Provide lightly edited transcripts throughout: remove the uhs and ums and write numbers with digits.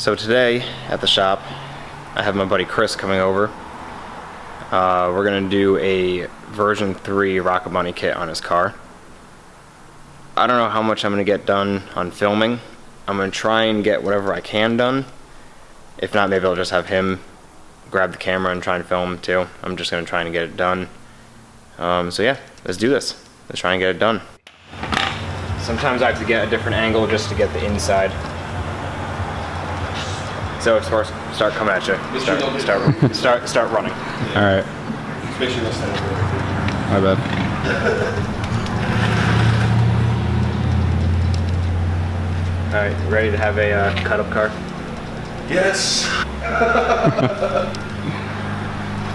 So today at the shop, I have my buddy Chris coming over. We're gonna do a version 3 Rocket Bunny kit on his car. I don't know how much I'm gonna get done on filming. I'm gonna try and get whatever I can done. If not, maybe I'll just have him grab the camera and try and film too. I'm just gonna try and get it done. So yeah, let's do this. Let's try and get it done. Sometimes I have to get a different angle just to get the inside. So it's start coming at you. Start running. All right. Just make sure you don't stand over there. My bad. All right, ready to have a cut-up car? Yes.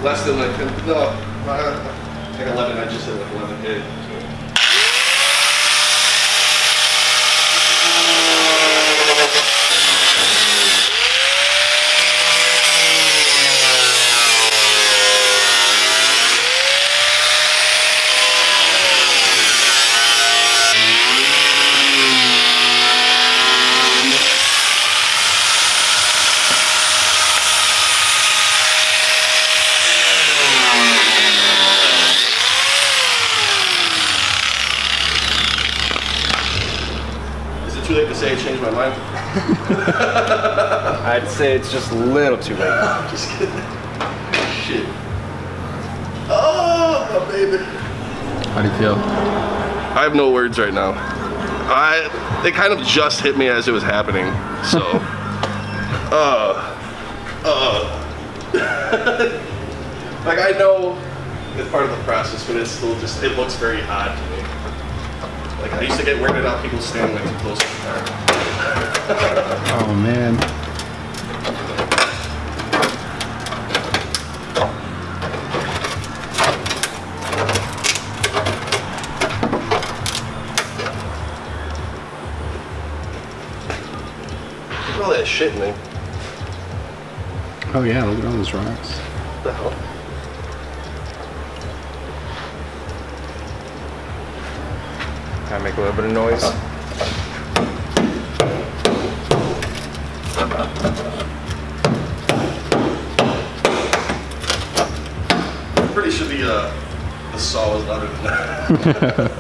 Less than like no. Like 11. I just hit like 11K. Too late to say I changed my mind? I'd say it's just a little too late. Just kidding. Shit. Oh, my baby. How do you feel? I have no words right now. It kind of just hit me as it was happening. So, like I know it's part of the process, but it's still just, it looks very odd to me. Like I used to get weirded out people standing like too close to the car. Oh man. Look at all that shit in there. Oh yeah, look at all those rocks. What the hell? Gotta make a little bit of noise. I'm pretty sure the saw was louder than that.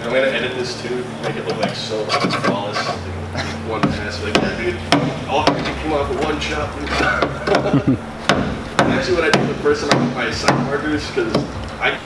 I'm gonna edit this too, make it look like so flawless. One pass, like, yeah, dude, all it came off with one shot. Actually, what I did the first time with my side markers, because I.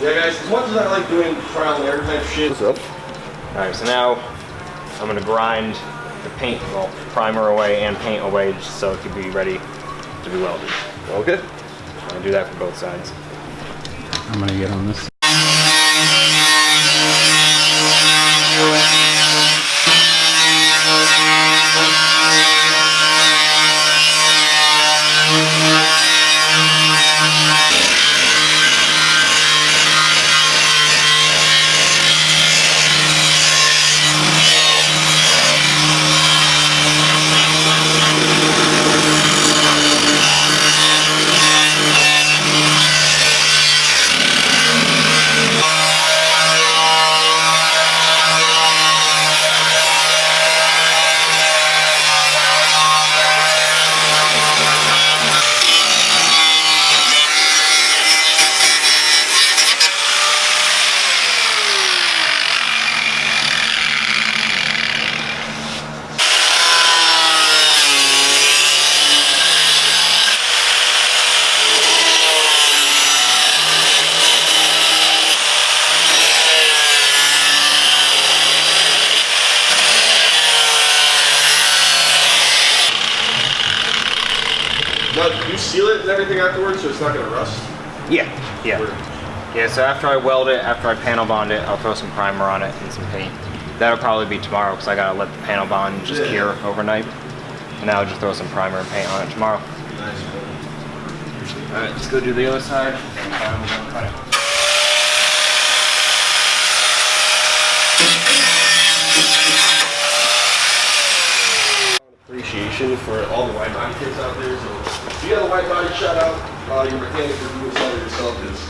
Yeah, guys, as much as I like doing trial and error type shit. What's up? Alright, so now I'm gonna grind the paint, well, primer away and paint away just so it can be ready to be welded. Okay. I'm gonna do that for both sides. I'm gonna get on this. seal it and everything afterwards, so it's not gonna rust? Yeah, yeah. Yeah, so after I weld it, after I panel bond it, I'll throw some primer on it and some paint. That'll probably be tomorrow because I gotta let the panel bond just cure overnight. And now I'll just throw some primer and paint on it tomorrow. Nice. Alright, let's go do the other side and we're gonna cut it. Appreciation for all the Widebody kids out there. So if you got a Widebody, shout out your mechanic for doing something yourself, because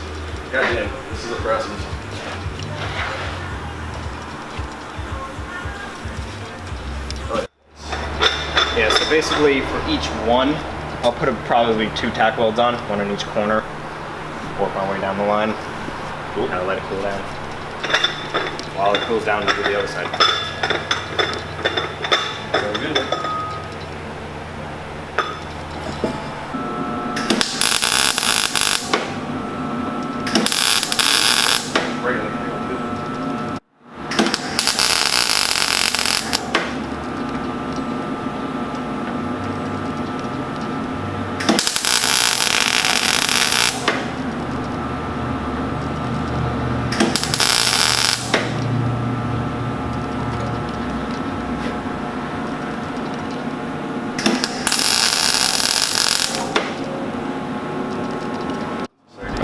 goddamn, this is impressive. Yeah, so basically for each one, I'll put probably 2 tack welds on, one in each corner. Work my way down the line. Cool. Kind of let it cool down. While it cools down, we'll do the other side. Very good.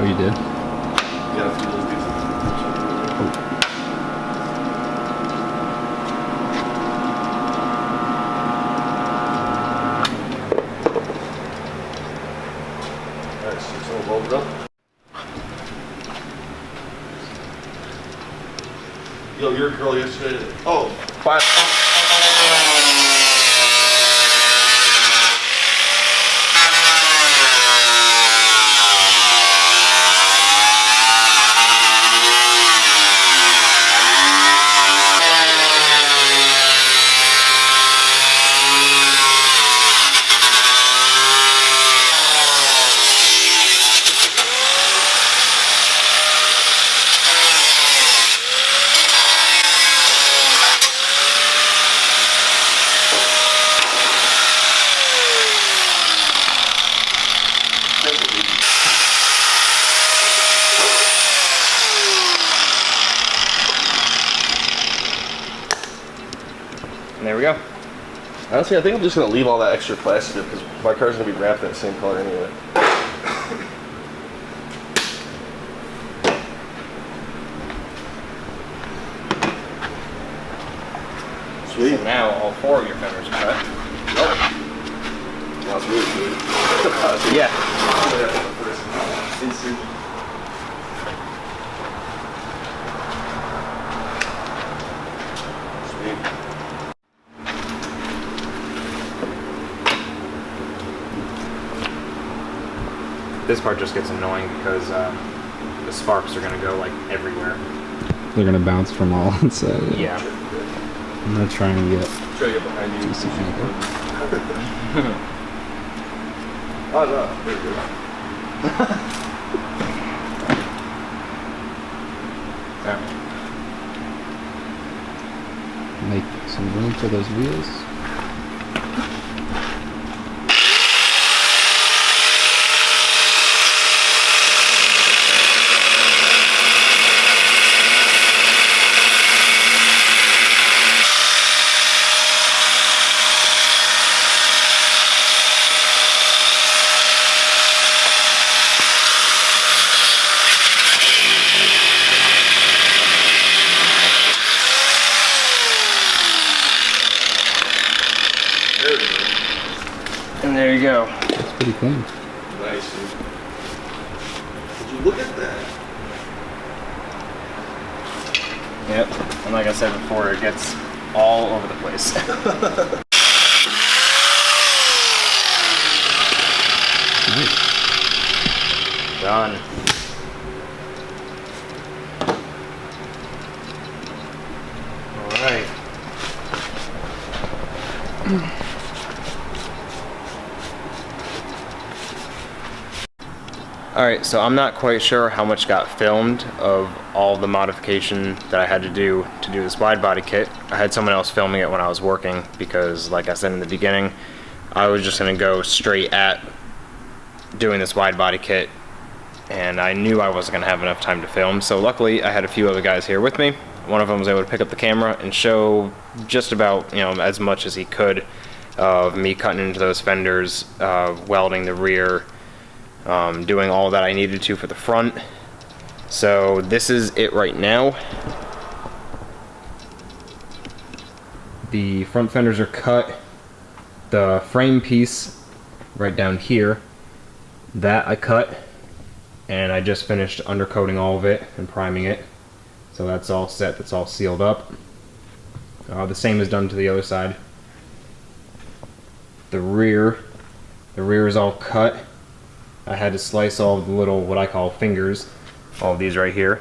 Oh, you did? Yeah, a few little pieces. Alright, so it's all welded up. Yo, your girl yesterday. Oh, fine. And there we go. Honestly, I think I'm just gonna leave all that extra plastic because my car's gonna be wrapped that same color anyway. Sweet. So now all 4 of your fenders are cut. That's really good. Yeah. Instant. Sweet. This part just gets annoying because the sparks are gonna go like everywhere. They're gonna bounce from all sides. Yeah. I'm gonna try and get Try to get behind you. decent angle. Oh no, very good. Make some room for those wheels. And there you go. It's pretty clean. Nice, dude. Would you look at that? Yep. And like I said before, it gets all over the place. Nice. Done. All right. Alright, so I'm not quite sure how much got filmed of all the modification that I had to do this Widebody kit. I had someone else filming it when I was working because, like I said in the beginning, I was just going to go straight at doing this wide body kit, and I knew I wasn't going to have enough time to film, so luckily I had a few other guys here with me. One of them was able to pick up the camera and show just about, you know, as much as he could of me cutting into those fenders, welding the rear, doing all that I needed to for the front. So this is it right now. The front fenders are cut. The frame piece right down here, that I cut, and I just finished undercoating all of it and priming it. So that's all set, that's all sealed up. The same is done to the other side. The rear is all cut. I had to slice all the little, what I call fingers, all of these right here,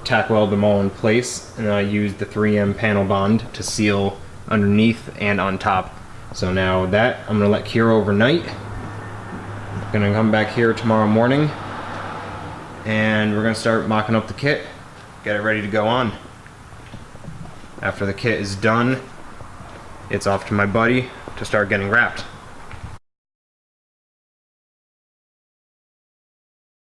tack weld them all in place, and I used the 3M panel bond to seal underneath and on top. So now that I'm gonna let cure overnight. Gonna come back here tomorrow morning, and we're gonna start mocking up the kit, get it ready to go on. After the kit is done, it's off to my buddy to start getting wrapped.